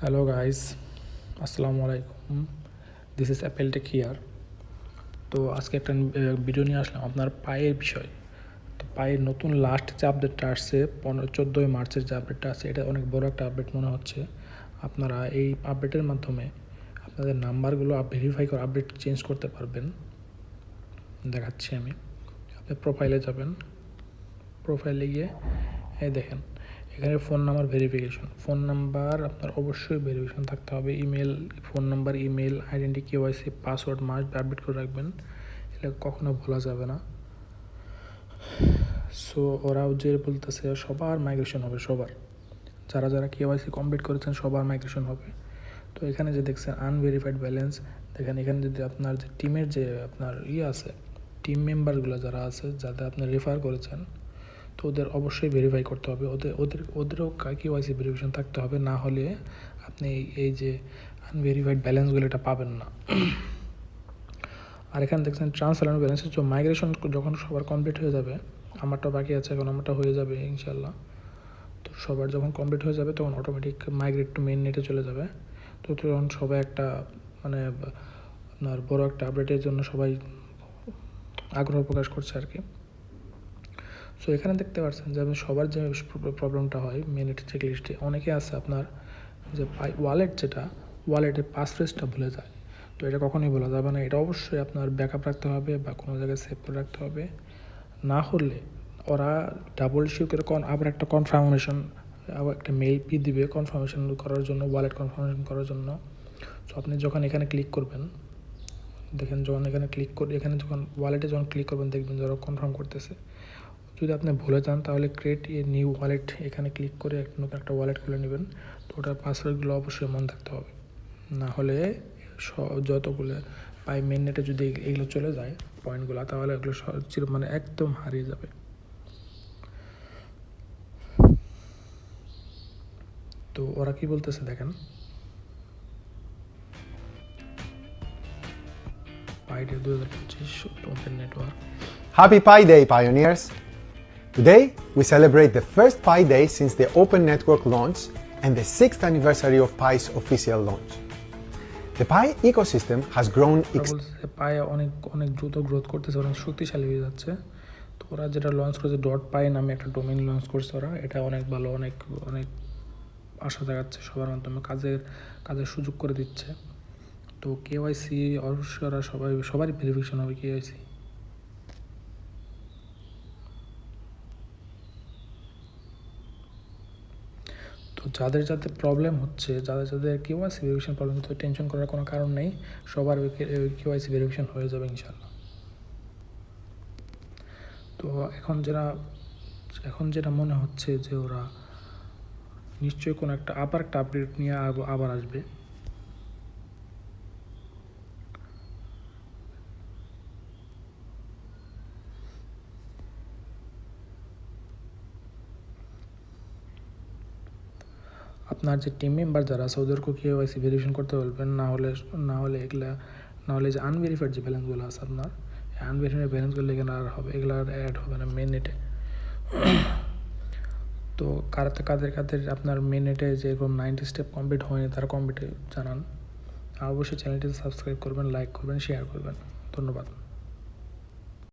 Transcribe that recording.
Hello guys, আসসালামু আলাইকুম। This is Apple Tech here. তো আজকে একটা ভিডিও নিয়ে আসলাম আপনার পায়ের বিষয়। তো পায়ের নতুন লাস্ট যে আপডেটটা আসছে 14ই মার্চের যে আপডেটটা আছে, এটা অনেক বড় একটা আপডেট মনে হচ্ছে। আপনারা এই আপডেটের মাধ্যমে আপনাদের নাম্বারগুলো ভেরিফাই করে আপডেট চেঞ্জ করতে পারবেন। দেখাচ্ছি আমি। আপনি প্রোফাইলে যাবেন, প্রোফাইলে গিয়ে এই দেখেন এখানে phone number verification. Phone number আপনার অবশ্যই ভেরিফিকেশন থাকতে হবে। Email, phone number, email, identity, KYC, password must update করে রাখবেন। এটা কখনো ভোলা যাবে না। সো ওরাও যে বলতেছে সবার মাইগ্রেশন হবে, সবার যারা যারা কেওয়াইসি কমপ্লিট করেছেন সবার মাইগ্রেশন হবে। তো এখানে যে দেখছেন আনভেরিফাইড ব্যালেন্স, দেখেন এখানে যদি আপনার যে টিমের যে আপনার আছে, টিম মেম্বারগুলো যারা আছে, যাদের আপনি রেফার করেছেন, তো ওদের অবশ্যই ভেরিফাই করতে হবে। ওদেরও কেওয়াইসি ভেরিফিকেশন থাকতে হবে, না হলে আপনি এই যে আনভেরিফাইড ব্যালেন্সগুলো এটা পাবেন না। আর এখানে দেখছেন ট্রান্সফার ব্যালেন্স, তো মাইগ্রেশন যখন সবার কমপ্লিট হয়ে যাবে, আমারটা বাকি আছে, এখন আমারটা হয়ে যাবে ইনশাল্লাহ। তো সবার যখন কমপ্লিট হয়ে যাবে তখন অটোমেটিক মাইগ্রেট টু মেইন নেটে চলে যাবে। তো তখন সবাই একটা মানে আপনার বড় একটা আপডেটের জন্য সবাই আগ্রহ প্রকাশ করছে আর কি। সো এখানে দেখতে পাচ্ছেন যে আপনি সবার যে প্রবলেমটা হয় মিনিট চেক লিস্টে অনেকে আছে আপনার যে ওয়ালেট, যেটা ওয়ালেটের পাসফ্রেজটা ভুলে যায়। তো এটা কখনোই বলা যাবে না, এটা অবশ্যই আপনার ব্যাকআপ রাখতে হবে বা কোনো জায়গায় সেভ করে রাখতে হবে। না হলে ওরা ডাবল ইস্যু করে আবার একটা কনফার্মেশন, আবার একটা মেল দিবে কনফার্মেশন করার জন্য, ওয়ালেট কনফার্মেশন করার জন্য। সো আপনি যখন এখানে ক্লিক করবেন, দেখেন যখন এখানে ক্লিক করে এখানে যখন ওয়ালেটে যখন ক্লিক করবেন দেখবেন যে ওরা কনফার্ম করতেছে। যদি আপনি ভুলে যান তাহলে ক্রিয়েট এ নিউ ওয়ালেট এখানে ক্লিক করে নতুন একটা ওয়ালেট খুলে নেবেন। তো ওটার পাসওয়ার্ডগুলো অবশ্যই মনে থাকতে হবে, না হলে যতগুলো মেন নেটে যদি এগুলো চলে যায় পয়েন্টগুলো, তাহলে এগুলো মানে একদম হারিয়ে যাবে। তো ওরা কি বলতেছে দেখেন, Pi Day 2025 Open Network. Happy Pi Day, pioneers! Today, we celebrate the first Pi Day since the Open Network launch and the 6th anniversary of Pi's official launch. The Pi ecosystem has grown পাই অনেক অনেক দ্রুত growth করতেছে, অনেক শক্তিশালী হয়ে যাচ্ছে। তো ওরা যেটা লঞ্চ করেছে .pi নামে একটা ডোমেইন লঞ্চ করছে ওরা, এটা অনেক ভালো, অনেক অনেক আশা দেখাচ্ছে, সবার মাধ্যমে কাজের সুযোগ করে দিচ্ছে। তো কেওয়াইসি অবশ্যই ওরা সবারই ভেরিফিকেশন হবে কেওয়াইসি। তো যাদের প্রবলেম হচ্ছে, যাদের কেওয়াইসি ভেরিফিকেশন প্রবলেম হচ্ছে, টেনশন করার কোনো কারণ নেই, সবার কেওয়াইসি ভেরিফিকেশন হয়ে যাবে ইনশাল্লাহ। তো এখন যেটা মনে হচ্ছে যে ওরা নিশ্চয়ই কোনো একটা আপডেট নিয়ে আবার আসবে। আপনার যে টিম মেম্বার যারা আছে ওদেরকেও কেওয়াইসি ভেরিফিকেশন করতে বলবেন, না হলে যে আনভেরিফাইড যে ব্যালেন্সগুলো আছে আপনার, আনভেরিফাইড ব্যালেন্সগুলো এখানে আর হবে, এগুলো আর অ্যাড হবে না মেন নেটে। তো কাদের আপনার মেন নেটে যেরকম 90 স্টেপ কমপ্লিট হয়নি তারা কমপ্লিট জানান। আর অবশ্যই চ্যানেলটি সাবস্ক্রাইব করবেন, লাইক করবেন, শেয়ার করবেন। ধন্যবাদ।